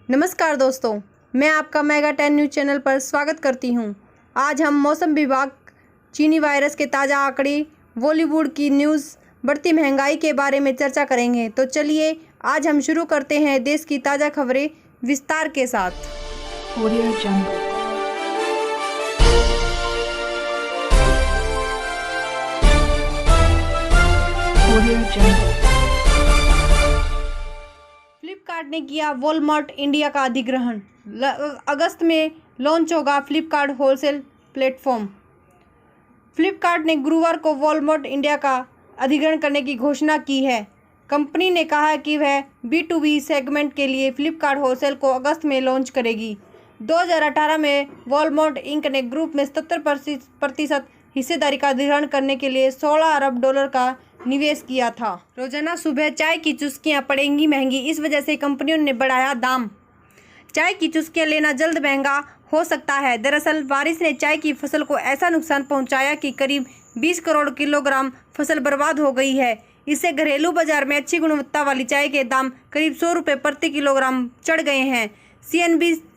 नमस्कार दोस्तों, मैं आपका मेगा 10 न्यूज़ चैनल पर स्वागत करती हूं। आज हम मौसम विभाग, चीनी वायरस के ताज़ा आंकड़े, बॉलीवुड की न्यूज़, बढ़ती महंगाई के बारे में चर्चा करेंगे। तो चलिए आज हम शुरू करते हैं देश की ताज़ा खबरें विस्तार के साथ। Audio Jungle। Audio Jungle। Flipkart ने किया वॉलमार्ट इंडिया का अधिग्रहण। अगस्त में लॉन्च होगा फ्लिपकार्ट होलसेल प्लेटफॉर्म। फ्लिपकार्ट ने गुरुवार को वॉलमार्ट इंडिया का अधिग्रहण करने की घोषणा की है। कंपनी ने कहा है कि वह B2B सेगमेंट के लिए फ्लिपकार्ट होलसेल को अगस्त में लॉन्च करेगी। 2018 में वॉलमार्ट इंक ने ग्रुप में 70% हिस्सेदारी का अधिग्रहण करने के लिए $16 अरब का निवेश किया था। रोजाना सुबह चाय की चुस्कियां पड़ेंगी महंगी, इस वजह से कंपनियों ने बढ़ाया दाम। चाय की चुस्कियां लेना जल्द महंगा हो सकता है। दरअसल बारिश ने चाय की फसल को ऐसा नुकसान पहुंचाया कि करीब 20 करोड़ किलोग्राम फसल बर्बाद हो गई है। इससे घरेलू बाजार में अच्छी गुणवत्ता वाली चाय के दाम करीब 100 रुपये प्रति किलोग्राम चढ़ गए हैं।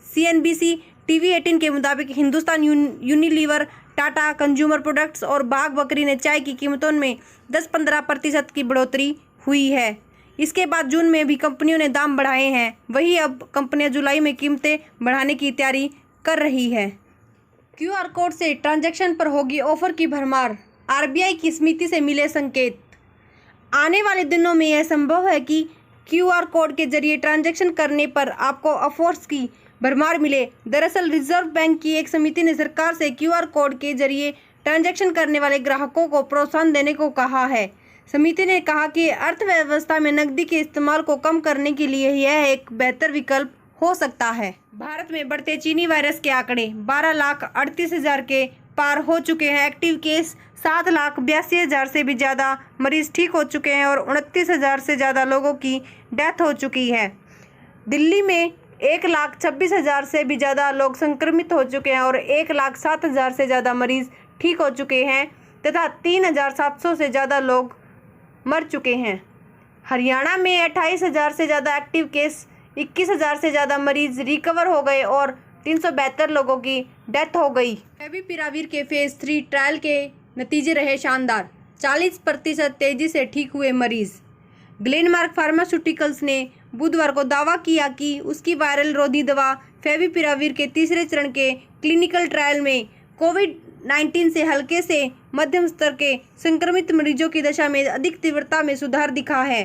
CNBC TV 18 के मुताबिक Hindustan Unilever, Tata consumer products और बाघ बकरी ने चाय की कीमतों में 10-15% की बढ़ोतरी हुई है। इसके बाद जून में भी कंपनियों ने दाम बढ़ाए हैं। वहीं अब कंपनियां जुलाई में कीमतें बढ़ाने की तैयारी कर रही है। QR कोड से ट्रांजैक्शन पर होगी ऑफर की भरमार। RBI की समिति से मिले संकेत। आने वाले दिनों में यह संभव है कि QR कोड के जरिए ट्रांजैक्शन करने पर आपको ऑफर्स की भरमार मिले। दरअसल रिजर्व बैंक की एक समिति ने सरकार से QR कोड के जरिए ट्रांजैक्शन करने वाले ग्राहकों को प्रोत्साहन देने को कहा है। समिति ने कहा कि अर्थव्यवस्था में नकदी के इस्तेमाल को कम करने के लिए यह एक बेहतर विकल्प हो सकता है। भारत में बढ़ते चीनी वायरस के आंकड़े 12,38,000 के पार हो चुके हैं। एक्टिव केस 7,82,000 से भी ज़्यादा मरीज ठीक हो चुके हैं और 29,000 से ज़्यादा लोगों की डेथ हो चुकी है। दिल्ली में 1,26,000 से भी ज़्यादा लोग संक्रमित हो चुके हैं और 1,07,000 से ज़्यादा मरीज ठीक हो चुके हैं तथा 3,700 से ज़्यादा लोग मर चुके हैं। हरियाणा में 28,000 से ज़्यादा एक्टिव केस, 21,000 से ज़्यादा मरीज रिकवर हो गए और 372 लोगों की डेथ हो गई। फेविपिराविर के फेज 3 ट्रायल के नतीजे रहे शानदार। 40% तेजी से ठीक हुए मरीज। ग्लेनमार्क फार्मास्यूटिकल्स ने बुधवार को दावा किया कि उसकी वायरल रोधी दवा फेविपिराविर के तीसरे चरण के क्लिनिकल ट्रायल में कोविड-19 से हल्के से मध्यम स्तर के संक्रमित मरीजों की दशा में अधिक तीव्रता में सुधार दिखा है।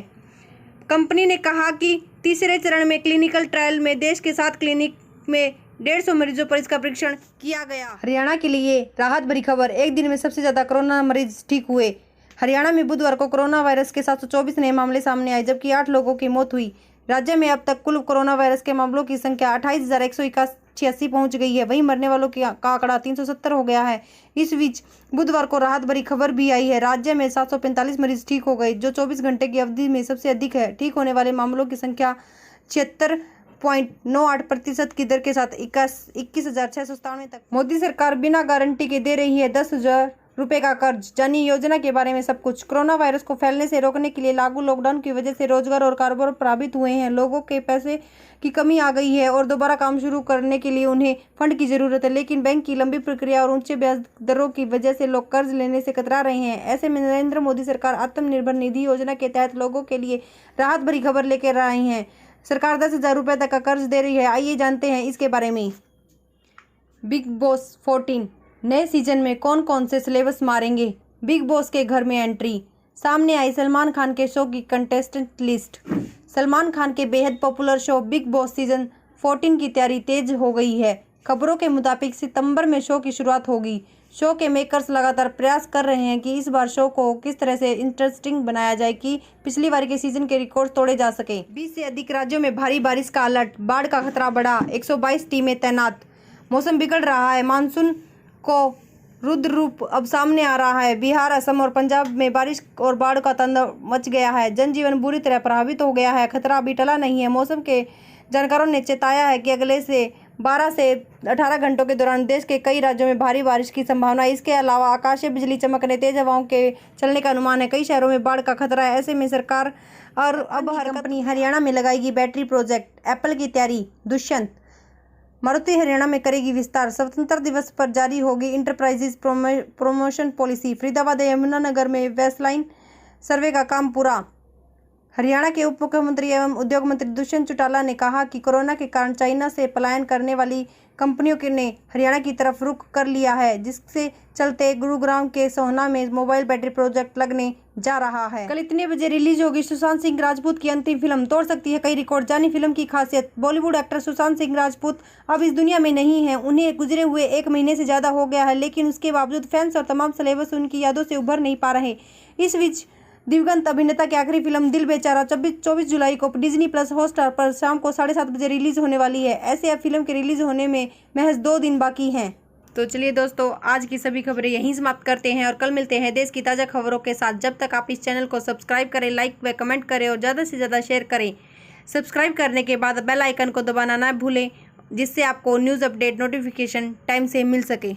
कंपनी ने कहा कि तीसरे चरण में क्लिनिकल ट्रायल में देश के 7 क्लिनिक में 150 मरीजों पर इसका परीक्षण किया गया। हरियाणा के लिए राहत भरी खबर। एक दिन में सबसे ज्यादा कोरोना मरीज ठीक हुए। हरियाणा में बुधवार को कोरोना वायरस के 724 नए मामले सामने आए, जबकि 8 लोगों की मौत हुई। राज्य में अब तक कुल कोरोना वायरस के मामलों की संख्या 28,186 पहुंच गई है। वहीं मरने वालों का आंकड़ा 370 हो गया है। इस बीच बुधवार को राहत भरी खबर भी आई है। राज्य में 745 मरीज ठीक हो गए, जो 24 घंटे की अवधि में सबसे अधिक है। ठीक होने वाले मामलों की संख्या 76.98% की दर के साथ 21,697 तक। मोदी सरकार बिना गारंटी के दे रही है 10,000 रुपए का कर्ज। जानिए योजना के बारे में सब कुछ। कोरोना वायरस को फैलने से रोकने के लिए लागू लॉकडाउन की वजह से रोजगार और कारोबार प्रभावित हुए हैं। लोगों के पैसे की कमी आ गई है और दोबारा काम शुरू करने के लिए उन्हें फंड की जरूरत है, लेकिन बैंक की लंबी प्रक्रिया और ऊंचे ब्याज दरों की वजह से लोग कर्ज लेने से कतरा रहे हैं। ऐसे में नरेंद्र मोदी सरकार आत्मनिर्भर निधि योजना के तहत लोगों के लिए राहत भरी खबर लेकर आई है। सरकार 10,000 रुपए तक का कर्ज दे रही है। आइए जानते हैं इसके बारे में। बिग बॉस 14 नए सीजन में कौन कौन से सिलेबस मारेंगे? बिग बॉस के घर में एंट्री। सामने आई सलमान खान के शो की कंटेस्टेंट लिस्ट। सलमान खान के बेहद popular show big boss season 14 की तैयारी तेज हो गई है। खबरों के मुताबिक सितंबर में शो की शुरुआत होगी। शो के मेकर्स लगातार प्रयास कर रहे हैं कि इस बार शो को किस तरह से इंटरेस्टिंग बनाया जाए कि पिछली बार के सीजन के रिकॉर्ड तोड़े जा सके। 20 से अधिक राज्यों में भारी बारिश का अलर्ट। बाढ़ का खतरा बढ़ा। 122 टीमें तैनात। मौसम बिगड़ रहा है। मानसून को रुद्र रूप अब सामने आ रहा है। बिहार, असम और पंजाब में बारिश और बाढ़ का तांडव मच गया है। जनजीवन बुरी तरह प्रभावित हो गया है। खतरा अभी टला नहीं है। मौसम के जानकारों ने चेताया है कि अगले 12 से 18 घंटों के दौरान देश के कई राज्यों में भारी बारिश की संभावना है। इसके अलावा आकाशीय बिजली चमकने, तेज हवाओं के चलने का अनुमान है। कई शहरों में बाढ़ का खतरा है। ऐसे में सरकार और अब हर कंपनी हरियाणा में लगाएगी बैटरी प्रोजेक्ट, एप्पल की तैयारी। दुष्यंत, मारुति हरियाणा में करेगी विस्तार। स्वतंत्रता दिवस पर जारी होगी enterprises promotion policy. Faridabad Yamunanagar में बेसलाइन सर्वे का काम पूरा। हरियाणा के उप मुख्यमंत्री एवं उद्योग मंत्री दुष्यंत चौटाला ने कहा कि कोरोना के कारण चाइना से पलायन करने वाली कंपनियों ने हरियाणा की तरफ रुख कर लिया है, जिससे चलते गुरुग्राम के सोहना में मोबाइल बैटरी प्रोजेक्ट लगने जा रहा है। कल इतने बजे रिलीज होगी सुशांत सिंह राजपूत की अंतिम फिल्म, तोड़ सकती है कई रिकॉर्ड। जानी फिल्म की खासियत, बॉलीवुड एक्टर सुशांत सिंह राजपूत अब इस दुनिया में नहीं है। उन्हें गुजरे हुए 1 महीने से ज्यादा हो गया है, लेकिन उसके बावजूद फैंस और तमाम सेलेब्स उनकी यादों से उभर नहीं पा रहे। इस बीच दिवंगत अभिनेता की आखिरी फिल्म दिल बेचारा 24 जुलाई को डिज्नी प्लस हॉटस्टार पर शाम को 7:30 बजे रिलीज होने वाली है। ऐसे अब फिल्म के रिलीज होने में महज 2 दिन बाकी हैं। तो चलिए दोस्तों, आज की सभी खबरें यहीं समाप्त करते हैं और कल मिलते हैं देश की ताज़ा खबरों के साथ। जब तक आप इस चैनल को सब्सक्राइब करें, लाइक व कमेंट करें और ज़्यादा से ज़्यादा शेयर करें। सब्सक्राइब करने के बाद बेल आइकन को दबाना ना भूलें, जिससे आपको न्यूज़ अपडेट नोटिफिकेशन टाइम से मिल सके।